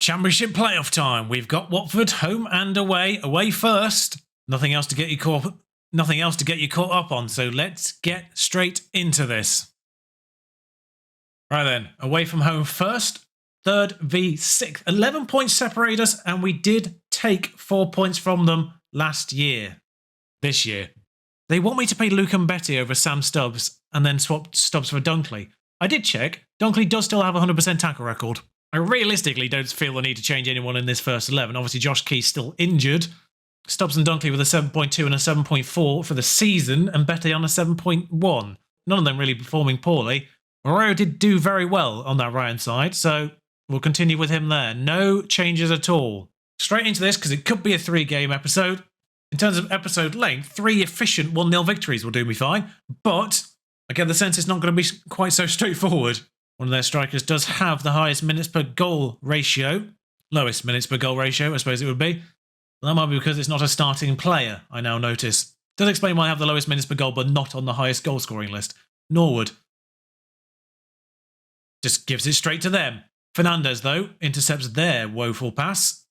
Championship playoff time. We've got Watford home and away. Away first. Nothing else to get you caught up on. So let's get straight into this. Right then, away from home first. 3rd v 6th. 11 points separate us, and we did take 4 points from them last year. This year. They want me to pay Luke and Betty over Sam Stubbs and then swap Stubbs for Dunkley. I did check. Dunkley does still have a 100% tackle record. I realistically don't feel the need to change anyone in this first 11. Obviously, Josh Key's still injured. Stubbs and Dunkley with a 7.2 and a 7.4 for the season, and Betty on a 7.1. None of them really performing poorly. Arroyo did do very well on that right-hand side, so we'll continue with him there. No changes at all. Straight into this, because it could be a 3-game episode. In terms of episode length, 3 efficient 1-0 victories will do me fine, but I get the sense it's not going to be quite so straightforward. One of their strikers does have the highest minutes per goal ratio. Lowest minutes per goal ratio, I suppose it would be. That might be because it's not a starting player, I now notice. Does explain why I have the lowest minutes per goal, but not on the highest goal scoring list. Norwood. Just gives it straight to them. Fernandez, though, intercepts their woeful pass.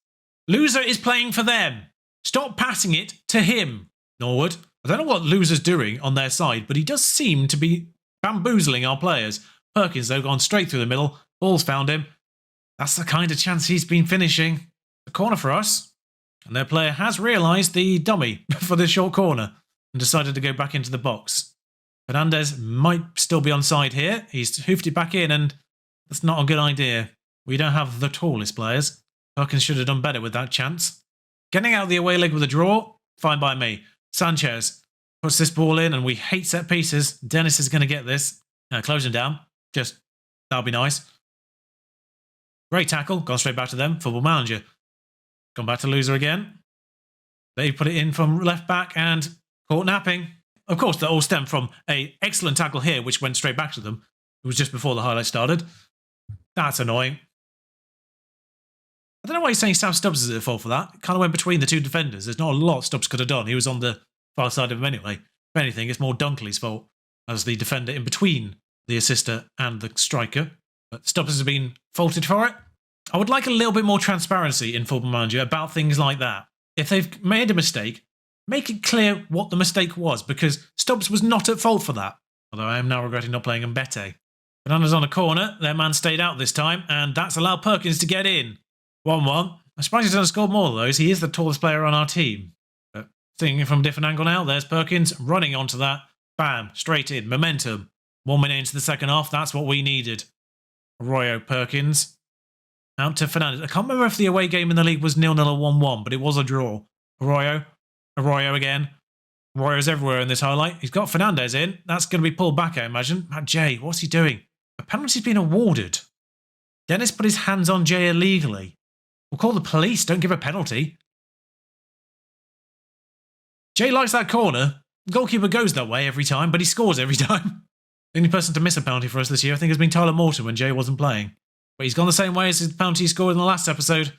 Loser is playing for them. Stop passing it to him. Norwood. I don't know what Loser's doing on their side, but he does seem to be bamboozling our players. Perkins, though, gone straight through the middle. Ball's found him. That's the kind of chance he's been finishing. A corner for us. And their player has realised the dummy for the short corner and decided to go back into the box. Fernandez might still be onside here. He's hoofed it back in, and that's not a good idea. We don't have the tallest players. Perkins should have done better with that chance. Getting out of the away leg with a draw, fine by me. Sanchez puts this ball in, and we hate set pieces. Dennis is going to get this. Close him down. That'll be nice. Great tackle. Gone straight back to them. Football Manager. Gone back to Loser again. They put it in from left back and caught napping. Of course, that all stemmed from an excellent tackle here, which went straight back to them. It was just before the highlight started. That's annoying. I don't know why he's saying Sam Stubbs is at fault for that. It kind of went between the two defenders. There's not a lot Stubbs could have done. He was on the far side of him anyway. If anything, it's more Dunkley's fault as the defender in between the assister and the striker. But Stubbs has been faulted for it. I would like a little bit more transparency in Football Manager about things like that. If they've made a mistake, make it clear what the mistake was, because Stubbs was not at fault for that. Although I am now regretting not playing Mbete. Fernandez on a corner. Their man stayed out this time, and that's allowed Perkins to get in. 1-1. I'm surprised he doesn't score more of those. He is the tallest player on our team. But seeing it from a different angle now, there's Perkins running onto that. Bam, straight in. Momentum. 1 minute into the second half, that's what we needed. Arroyo, Perkins. Out to Fernandez. I can't remember if the away game in the league was 0-0 or 1-1, but it was a draw. Arroyo again. Arroyo's everywhere in this highlight. He's got Fernandez in. That's going to be pulled back, I imagine. Jay, what's he doing? A penalty's been awarded. Dennis put his hands on Jay illegally. We'll call the police. Don't give a penalty. Jay likes that corner. The goalkeeper goes that way every time, but he scores every time. The only person to miss a penalty for us this year, I think, has been Tyler Morton when Jay wasn't playing. But he's gone the same way as his penalty he scored in the last episode. And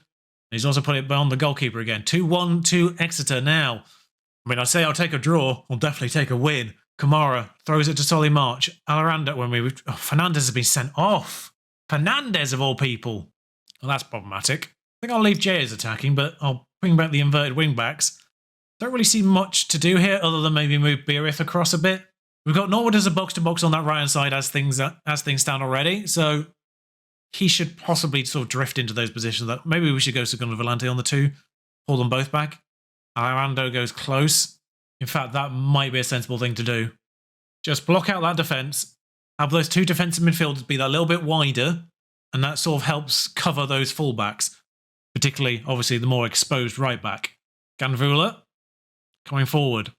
he's also put it on the goalkeeper again. 2-1 to Exeter now. I mean, I say I'll take a draw. I'll definitely take a win. Kamara throws it to Solly March. Alaranda, Fernandez has been sent off. Fernandez, of all people. Well, that's problematic. I think I'll leave Jay as attacking, but I'll bring back the inverted wing backs. Don't really see much to do here other than maybe move Beerith across a bit. We've got Norwood as a box-to-box on that right-hand side as things stand already, so he should possibly sort of drift into those positions. That maybe we should go Segundo Volante on the 2, pull them both back. Arando goes close. In fact, that might be a sensible thing to do. Just block out that defence, have those 2 defensive midfielders be that little bit wider, and that sort of helps cover those fullbacks, particularly, obviously, the more exposed right-back. Ganvula coming forward.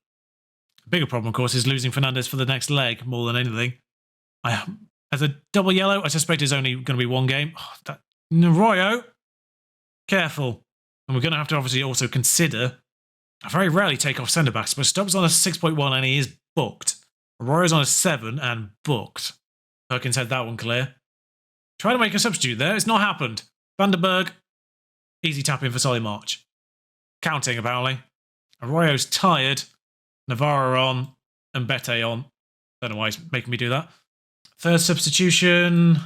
The bigger problem, of course, is losing Fernandez for the next leg more than anything. As a double yellow, I suspect it's only going to be 1 game. Arroyo, careful. And we're going to have to obviously also consider, I very rarely take off centre-backs, but Stubbs on a 6.1 and he is booked. Arroyo's on a 7 and booked. Perkins had that one clear. Try to make a substitute there. It's not happened. Vandenberg, easy tap in for Solly March. Counting, apparently. Arroyo's tired. Navarro on and Bete on. Don't know why he's making me do that. Third substitution,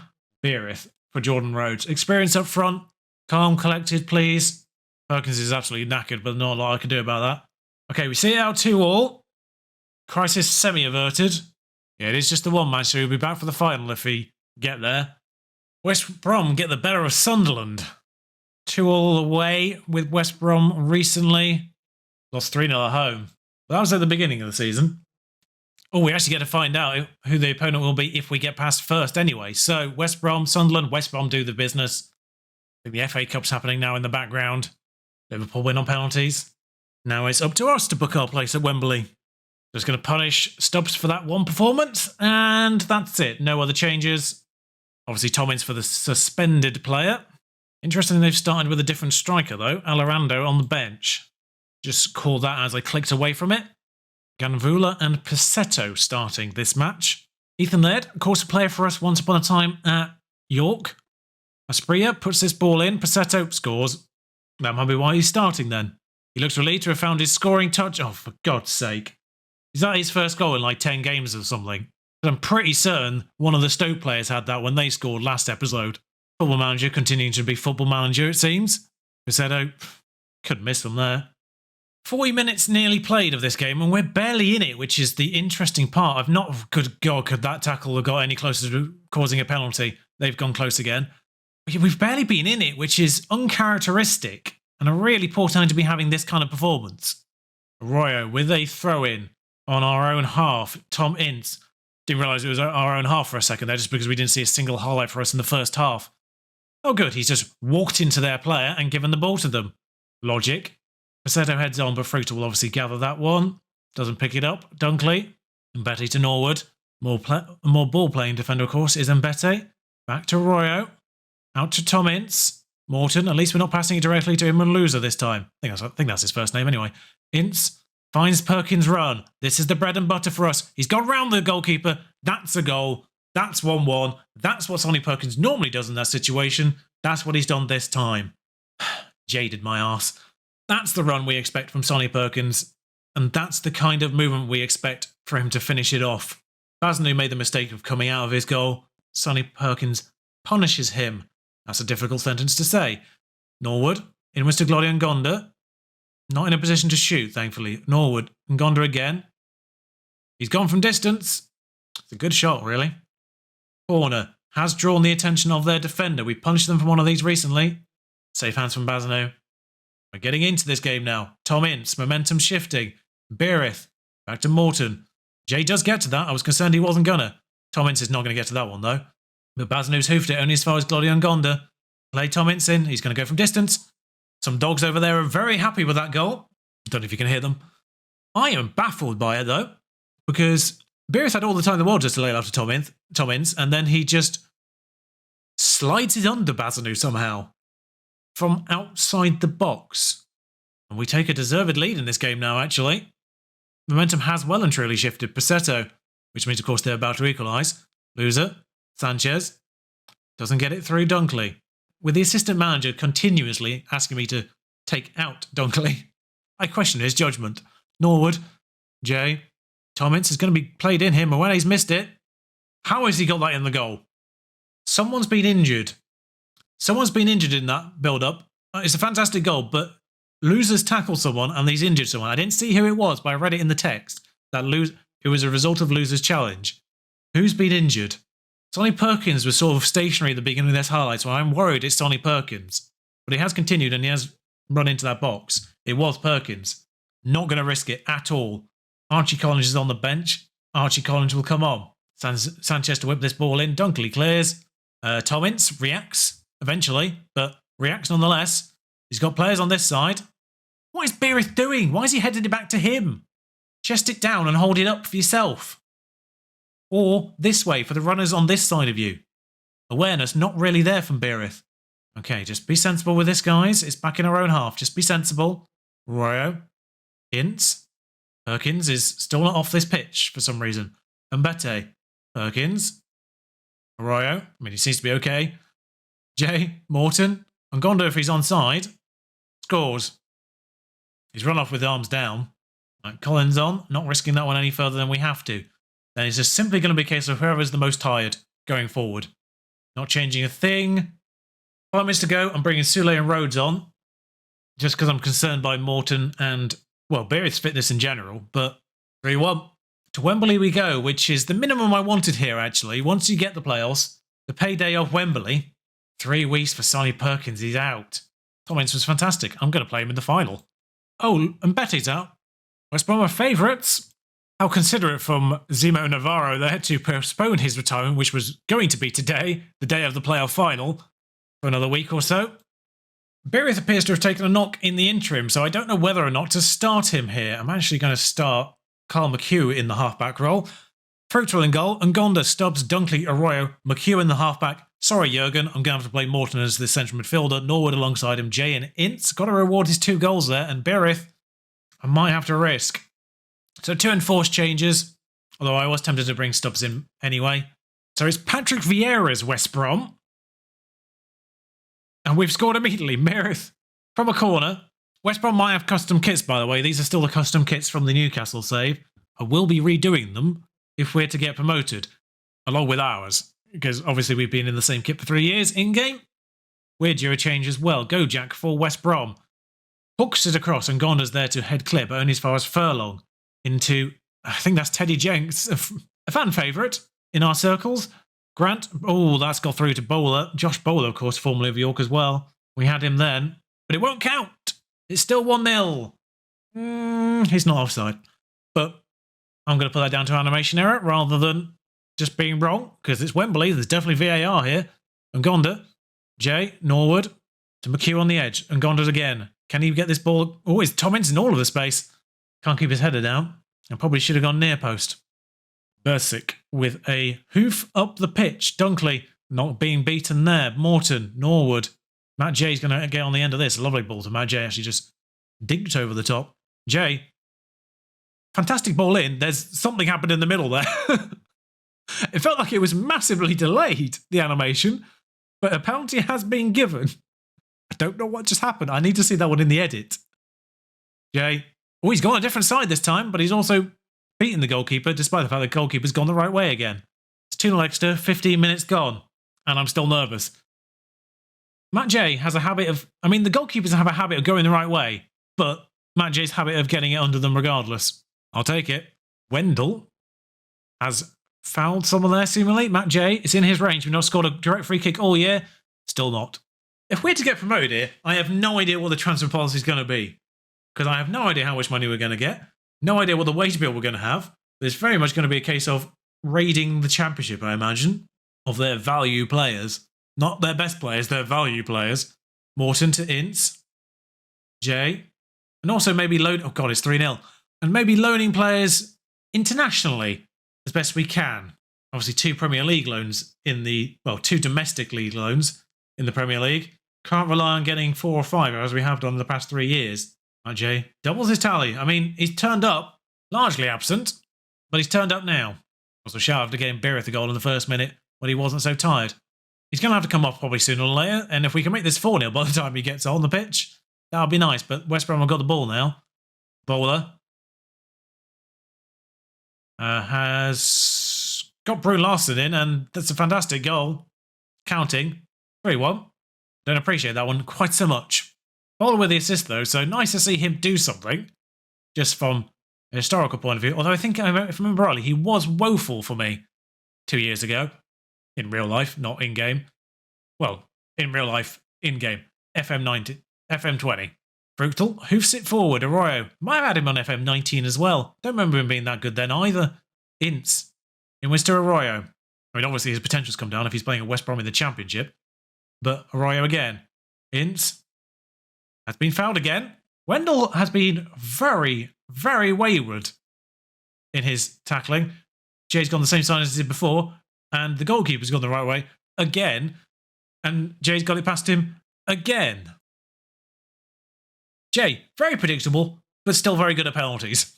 Beerith for Jordan Rhodes. Experience up front. Calm, collected, please. Perkins is absolutely knackered, but not a lot I can do about that. Okay, we see it out 2-2. Crisis semi-averted. Yeah, it is just the one match, so he'll be back for the final if he get there. West Brom get the better of Sunderland. 2-2 away with West Brom recently. Lost 3-0 at home. But that was at the beginning of the season. Oh, we actually get to find out who the opponent will be if we get past first anyway. So, West Brom, Sunderland, West Brom do the business. I think the FA Cup's happening now in the background. Liverpool win on penalties. Now it's up to us to book our place at Wembley. Just going to punish Stubbs for that one performance, and that's it. No other changes. Obviously, Tommins for the suspended player. Interesting they've started with a different striker, though. Alorando on the bench. Just call that as I clicked away from it. Ganvula and Pissetto starting this match. Ethan Laird, of course, a player for us once upon a time at York. Asprilla puts this ball in. Pissetto scores. That might be why he's starting then. He looks relieved to have found his scoring touch. Oh, for God's sake. Is that his first goal in like 10 games or something? I'm pretty certain one of the Stoke players had that when they scored last episode. Football Manager continuing to be Football Manager, it seems. Pissetto, couldn't miss them there. 40 minutes nearly played of this game, and we're barely in it, which is the interesting part. I've not, good God, could that tackle have got any closer to causing a penalty? They've gone close again. We've barely been in it, which is uncharacteristic, and a really poor time to be having this kind of performance. Arroyo with a throw-in on our own half. Tom Ince. Didn't realise it was our own half for a second there, just because we didn't see a single highlight for us in the first half. Oh good, he's just walked into their player and given the ball to them. Logic. Pissetto heads on, but Fruta will obviously gather that one. Doesn't pick it up. Dunkley. Mbete to Norwood. More ball-playing defender, of course, is Mbete. Back to Arroyo. Out to Tom Ince. Morton. At least we're not passing it directly to him and Loser this time. I think that's his first name anyway. Ince finds Perkins' run. This is the bread and butter for us. He's gone round the goalkeeper. That's a goal. That's 1-1. That's what Sonny Perkins normally does in that situation. That's what he's done this time. Jaded my arse. That's the run we expect from Sonny Perkins, and that's the kind of movement we expect for him to finish it off. Bazanu made the mistake of coming out of his goal. Sonny Perkins punishes him. That's a difficult sentence to say. Norwood, inwards to Glodion Gonda. Not in a position to shoot, thankfully. Norwood, and Gonda again. He's gone from distance. It's a good shot, really. Corner has drawn the attention of their defender. We punished them from one of these recently. Safe hands from Bazanu. We're getting into this game now. Tom Ince, momentum shifting. Beerith, back to Morton. Jay does get to that. I was concerned he wasn't gonna. Tom Ince is not going to get to that one, though. But Bazanu's hoofed it only as far as Glodion Gonda. Play Tom Ince in. He's going to go from distance. Some dogs over there are very happy with that goal. Don't know if you can hear them. I am baffled by it, though, because Beerith had all the time in the world just to lay it out to Tom Ince, and then he just slides it under Bazanu somehow from outside the box. And we take a deserved lead in this game now, actually. Momentum has well and truly shifted. Pissetto, which means, of course, they're about to equalise. Loser, Sanchez, doesn't get it through Dunkley. With the assistant manager continuously asking me to take out Dunkley, I question his judgment. Norwood, Jay, Tom Ince is going to be played in him, and when he's missed it, how has he got that in the goal? Someone's been injured. Someone's been injured in that build-up. It's a fantastic goal, but Loser's tackled someone and he's injured someone. I didn't see who it was, but I read it in the text. It was a result of Loser's challenge. Who's been injured? Sonny Perkins was sort of stationary at the beginning of this highlight, so I'm worried it's Sonny Perkins. But he has continued and he has run into that box. It was Perkins. Not going to risk it at all. Archie Collins is on the bench. Archie Collins will come on. Sanchez to whip this ball in. Dunkley clears. Tom Ince reacts eventually, but reacts nonetheless. He's got players on this side. What is Beerith doing? Why is he headed it back to him? Chest it down and hold it up for yourself. Or this way for the runners on this side of you. Awareness not really there from Beerith. Okay, just be sensible with this, guys. It's back in our own half. Just be sensible. Royo. Ince. Perkins is still not off this pitch for some reason. Mbete. Perkins. Arroyo. I mean, he seems to be okay. Jay. Morton. And Gonda, if he's onside, scores. He's run off with arms down. Right, Collins on. Not risking that one any further than we have to. Then it's just simply going to be a case of whoever's the most tired going forward. Not changing a thing. 5 minutes to go. I'm bringing Sule and Rhodes on, just because I'm concerned by Morton and, well, Berith's fitness in general. But 3-1. To Wembley we go, which is the minimum I wanted here, actually. Once you get the playoffs, the payday of Wembley, 3 weeks for Sonny Perkins, he's out. Tom Ince was fantastic. I'm going to play him in the final. Oh, and Betty's out. West Brom are favourites. How considerate from Zemo Navarro there to postpone his retirement, which was going to be today, the day of the playoff final, for another week or so. Berith appears to have taken a knock in the interim, so I don't know whether or not to start him here. I'm actually going to start Carl McHugh in the halfback role. Fruitful in goal, Ngonda, Stubbs, Dunkley, Arroyo, McHugh in the halfback. Sorry, Jurgen, I'm going to have to play Morton as the central midfielder. Norwood alongside him, Jay and Ince. Got to reward his 2 goals there, and Berith, I might have to risk. So 2 enforced changes, although I was tempted to bring Stubbs in anyway. So it's Patrick Vieira's West Brom. And we've scored immediately. Berith from a corner. West Brom might have custom kits, by the way. These are still the custom kits from the Newcastle save. I will be redoing them if we're to get promoted, along with ours, because obviously we've been in the same kit for 3 years in-game. We're due a change as well. Go Jack for West Brom. Hooks it across and Gonda's there to head clear, but only as far as Furlong. Into, I think that's Teddy Jenks, a fan favourite in our circles. Grant, oh, that's got through to Bowler. Josh Bowler, of course, formerly of York as well. We had him then, but it won't count. It's still 1-0. He's not offside. But I'm going to put that down to animation error rather than just being wrong, because it's Wembley. There's definitely VAR here. Ngonda, Jay, Norwood, to McHugh on the edge. Ngonda again. Can he get this ball? Oh, it's Tom Ince in all of the space. Can't keep his header down. And probably should have gone near post. Bursic with a hoof up the pitch. Dunkley not being beaten there. Morton, Norwood. Matt Jay's going to get on the end of this. A lovely ball to Matt Jay. Actually just dinked over the top. Jay. Fantastic ball in. There's something happened in the middle there. It felt like it was massively delayed, the animation. But a penalty has been given. I don't know what just happened. I need to see that one in the edit. Jay. Oh, he's gone a different side this time, but he's also beaten the goalkeeper, despite the fact the goalkeeper's gone the right way again. It's 2-0 Exeter, 15 minutes gone, and I'm still nervous. Matt Jay has a habit of... I mean, the goalkeepers have a habit of going the right way, but Matt Jay's habit of getting it under them regardless. I'll take it. Wendell has fouled someone there, seemingly. Matt Jay, it's in his range. We've not scored a direct free kick all year. Still not. If we're to get promoted here, I have no idea what the transfer policy is going to be. Because I have no idea how much money we're going to get. No idea what the wage bill we're going to have. There's very much going to be a case of raiding the championship, I imagine, of their value players. Not their best players, their value players. Morton to Ince. Jay. And also maybe loan... Oh, God, it's 3-0. And maybe loaning players internationally as best we can. Obviously, 2 Premier League loans in the... Well, 2 domestic league loans in the Premier League. Can't rely on getting 4 or 5, as we have done in the past 3 years. Jay doubles his tally. I mean, he's turned up, largely absent, but he's turned up now. Also, shout out to getting Berith a goal in the first minute when he wasn't so tired. He's going to have to come off probably sooner or later, and if we can make this 4-0 by the time he gets on the pitch, that would be nice. But West Brom have got the ball now. Bowler has got Bruce Larson in, and that's a fantastic goal. Counting. 3-1. Don't appreciate that one quite so much. Bowler with the assist, though, so nice to see him do something, just from a historical point of view. Although I think, if I remember rightly, he was woeful for me 2 years ago. In real life, not in-game. Well, in real life, in-game. FM 20. Brutal. Hoofs it forward. Arroyo. Might have had him on FM 19 as well. Don't remember him being that good then either. Ince. In Mr. Arroyo. I mean, obviously his potential's come down if he's playing at West Brom in the Championship. But Arroyo again. Ince. Has been fouled again. Wendell has been very, very wayward in his tackling. Jay's gone the same side as he did before, and the goalkeeper's gone the right way again, and Jay's got it past him again. Jay, very predictable, but still very good at penalties.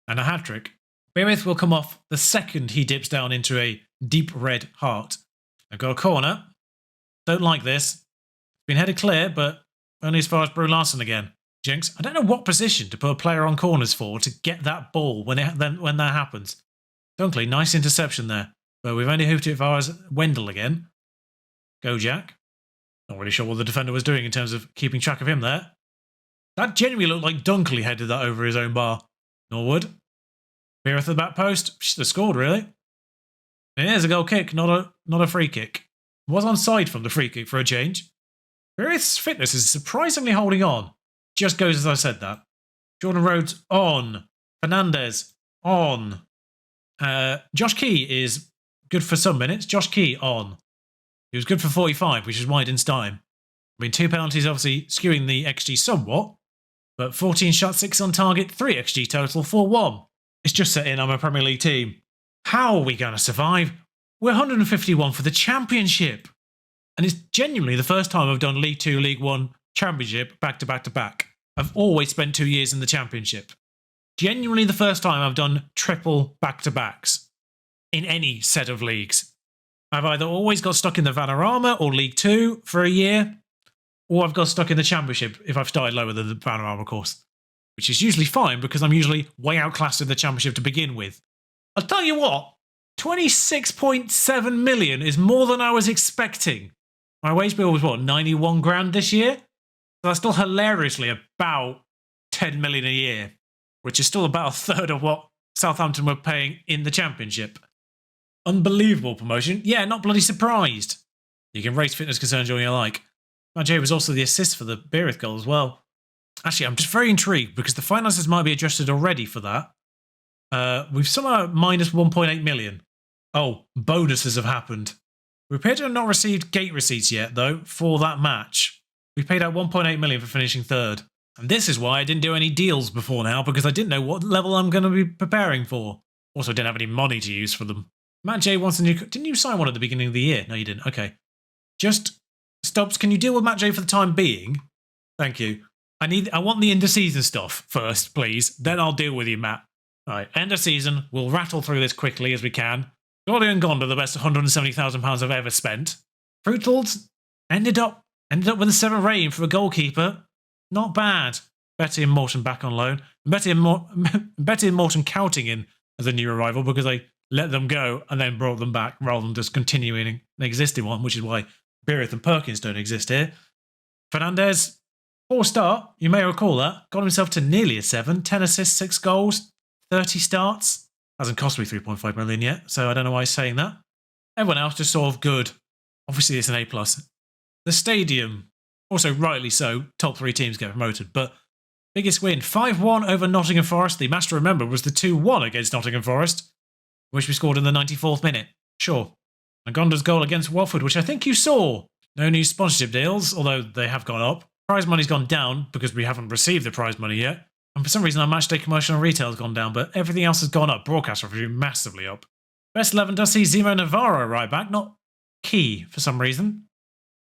And a hat-trick. Berith will come off the second he dips down into a deep red heart. I've got a corner. Don't like this. Been headed clear, but only as far as Bruce Larson again. Jinx, I don't know what position to put a player on corners for to get that ball when that happens. Dunkley, nice interception there. But we've only hoofed it as far as Wendell again. Go Jack. Not really sure what the defender was doing in terms of keeping track of him there. That genuinely looked like Dunkley headed that over his own bar. Norwood. Beereth at the back post. Should have scored, really. And here's a goal kick, not a free kick. Was onside from the free kick for a change. Beereth's fitness is surprisingly holding on. Just goes as I said that. Jordan Rhodes on. Fernandez on. Josh Key is good for some minutes. Josh Key on. He was good for 45, which is why I didn't start him. I mean, 2 penalties obviously skewing the XG somewhat, but 14 shots, 6 on target, 3 XG total, 4-1. It's just set in, I'm a Premier League team. How are we going to survive? We're 151 for the Championship. And it's genuinely the first time I've done League 2, League 1, Championship back to back to back. I've always spent 2 years in the Championship. Genuinely the first time I've done triple back-to-backs in any set of leagues. I've either always got stuck in the Vanarama or League 2 for a year, or I've got stuck in the Championship if I've started lower than the Vanarama course, which is usually fine because I'm usually way outclassed in the Championship to begin with. I'll tell you what, 26.7 million is more than I was expecting. My wage bill was what, 91 grand this year? So that's still hilariously about 10 million a year, which is still about a third of what Southampton were paying in the Championship. Unbelievable promotion. Yeah, not bloody surprised. You can raise fitness concerns all you like. Majay was also the assist for the Beereth goal as well. Actually, I'm just very intrigued because the finances might be adjusted already for that. We've somehow minus 1.8 million. Oh, bonuses have happened. We appear to have not received gate receipts yet, though, for that match. We paid out 1.8 million for finishing third. And this is why I didn't do any deals before now, because I didn't know what level I'm going to be preparing for. Also, didn't have any money to use for them. Matt J wants a new... Didn't you sign one at the beginning of the year? No, you didn't. Okay. Just... Stubbs, can you deal with Matt J for the time being? Thank you. I want the end of season stuff first, please. Then I'll deal with you, Matt. All right, end of season. We'll rattle through this quickly as we can. Gordy and Gonda, the best £170,000 I've ever spent. Fruitals ended up with a 7 rating for a goalkeeper. Not bad. Betty and Morton back on loan. Betty and Morton counting in as a new arrival because they let them go and then brought them back rather than just continuing the existing one, which is why Beereth and Perkins don't exist here. Fernandez, 4 start, you may recall that. Got himself to nearly a 7. 10 assists, 6 goals, 30 starts. Hasn't cost me 3.5 million yet, so I don't know why he's saying that. Everyone else just sort of good. Obviously, it's an A+. The stadium, also rightly so, top 3 teams get promoted, but biggest win, 5-1 over Nottingham Forest. The match to remember was the 2-1 against Nottingham Forest, which we scored in the 94th minute. Sure. And Gonda's goal against Watford, which I think you saw. No new sponsorship deals, although they have gone up. Prize money's gone down because we haven't received the prize money yet. And for some reason, our matchday commercial and retail has gone down, but everything else has gone up. Broadcast revenue massively up. Best 11 does see Zemo Navarro right back, not Key for some reason.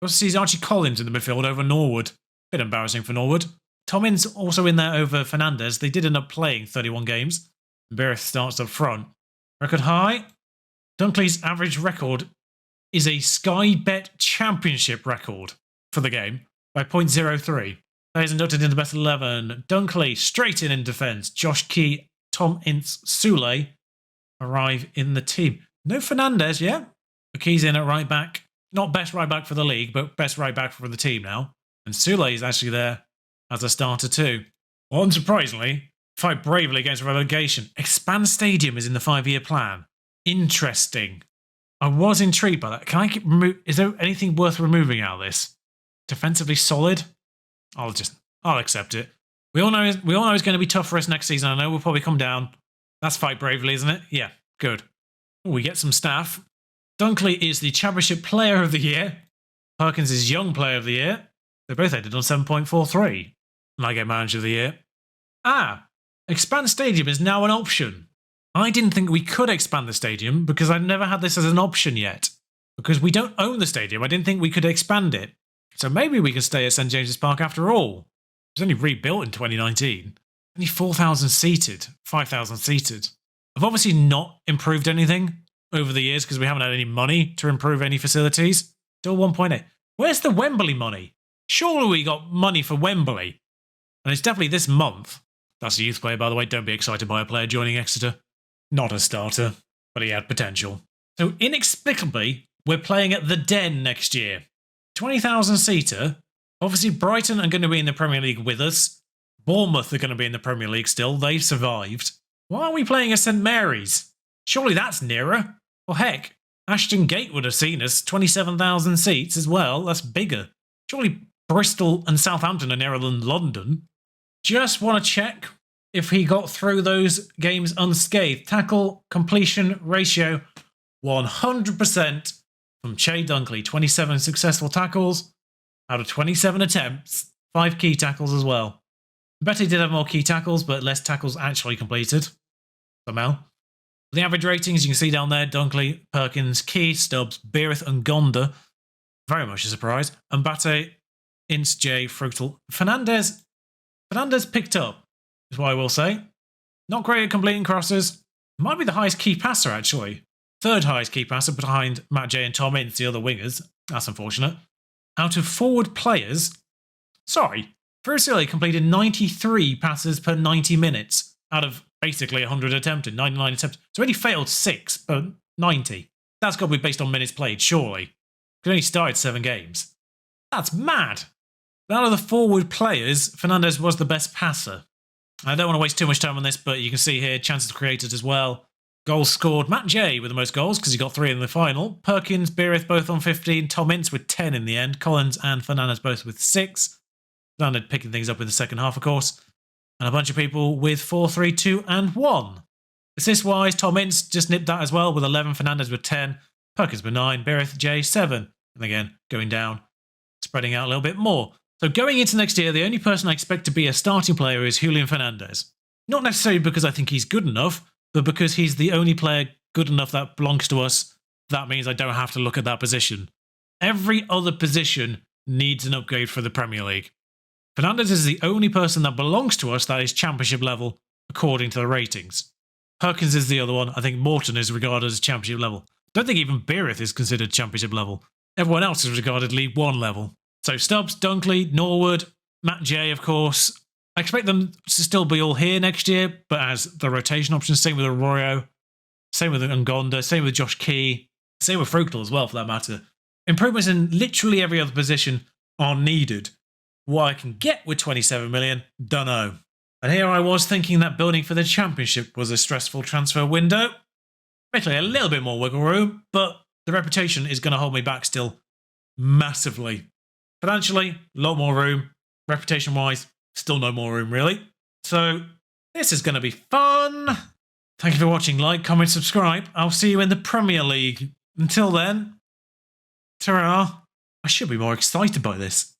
Also sees Archie Collins in the midfield over Norwood. Bit embarrassing for Norwood. Tomin's also in there over Fernandez. They did end up playing 31 games. Beereth starts up front. Record high. Dunkley's average record is a Sky Bet Championship record for the game by 0.03. Players inducted into the best 11. Dunkley straight in defence. Josh Key, Tom Ince, Soulé arrive in the team. No Fernandez yet. McKee's in at right back. Not best right back for the league, but best right back for the team now. And Soulé is actually there as a starter too. Well, unsurprisingly, fight bravely against relegation. Expand Stadium is in the 5-year plan. Interesting. I was intrigued by that. Is there anything worth removing out of this? Defensively solid? I'll accept it. We all know it's going to be tough for us next season. I know we'll probably come down. That's fight bravely, isn't it? Yeah, good. Ooh, we get some staff. Dunkley is the Championship Player of the Year. Perkins is Young Player of the Year. They both ended on 7.43. And I get Manager of the Year. Expand Stadium is now an option. I didn't think we could expand the stadium because I've never had this as an option yet. Because we don't own the stadium, I didn't think we could expand it. So maybe we can stay at St James's Park after all. It was only rebuilt in 2019. Only 4,000 seated, 5,000 seated. I've obviously not improved anything over the years because we haven't had any money to improve any facilities. Still 1.8. Where's the Wembley money? Surely we got money for Wembley. And it's definitely this month. That's a youth player, by the way. Don't be excited by a player joining Exeter. Not a starter, but he had potential. So inexplicably, we're playing at the Den next year. 20,000 seater. Obviously, Brighton are going to be in the Premier League with us. Bournemouth are going to be in the Premier League still. They've survived. Why aren't we playing at St Mary's? Surely that's nearer. Well, heck, Ashton Gate would have seen us. 27,000 seats as well. That's bigger. Surely Bristol and Southampton are nearer than London. Just want to check if he got through those games unscathed. Tackle completion ratio 100% from Che Dunkley. 27 successful tackles out of 27 attempts. 5 key tackles as well. Betty did have more key tackles, but less tackles actually completed. Somehow. The average ratings you can see down there: Dunkley, Perkins, Key, Stubbs, Beereth, and Gonda. Very much a surprise. Mbate, Ince, J, Frutal. Fernandez picked up, is what I will say. Not great at completing crosses. Might be the highest key passer, actually. Third highest key passer behind Matt J and Tom Ince, the other wingers. That's unfortunate. Out of forward players, Ferrucilli completed 93 passes per 90 minutes out of basically 100 attempted, 99 attempts. So he only failed 6 per 90. That's got to be based on minutes played, surely. He only started 7 games. That's mad. Out of the forward players, Fernandez was the best passer. I don't want to waste too much time on this, but you can see here chances created as well. Goals scored. Matt J with the most goals because he got 3 in the final. Perkins, Beereth both on 15. Tom Ince with 10 in the end. Collins and Fernandez both with 6. Fernandez picking things up in the second half, of course. And a bunch of people with 4, 3, 2, and 1. Assist-wise, Tom Ince just nipped that as well with 11. Fernandez with 10. Perkins with 9. Beereth, J, 7. And again, going down, spreading out a little bit more. So going into next year, the only person I expect to be a starting player is Julian Fernandez. Not necessarily because I think he's good enough, but because he's the only player good enough that belongs to us. That means I don't have to look at that position. Every other position needs an upgrade for the Premier League. Fernandez is the only person that belongs to us that is championship level, according to the ratings. Perkins is the other one. I think Morton is regarded as championship level. Don't think even Beereth is considered championship level. Everyone else is regarded League 1 level. So Stubbs, Dunkley, Norwood, Matt J, of course. I expect them to still be all here next year, but as the rotation options, same with Arroyo, same with Ngonda, same with Josh Key, same with Fruchtel as well, for that matter. Improvements in literally every other position are needed. What I can get with 27 million, dunno. And here I was thinking that building for the Championship was a stressful transfer window. Admittedly, a little bit more wiggle room, but the reputation is going to hold me back still massively. Financially, a lot more room. Reputation-wise, still no more room, really. So, this is going to be fun. Thank you for watching. Like, comment, subscribe. I'll see you in the Premier League. Until then, ta-ra. I should be more excited by this.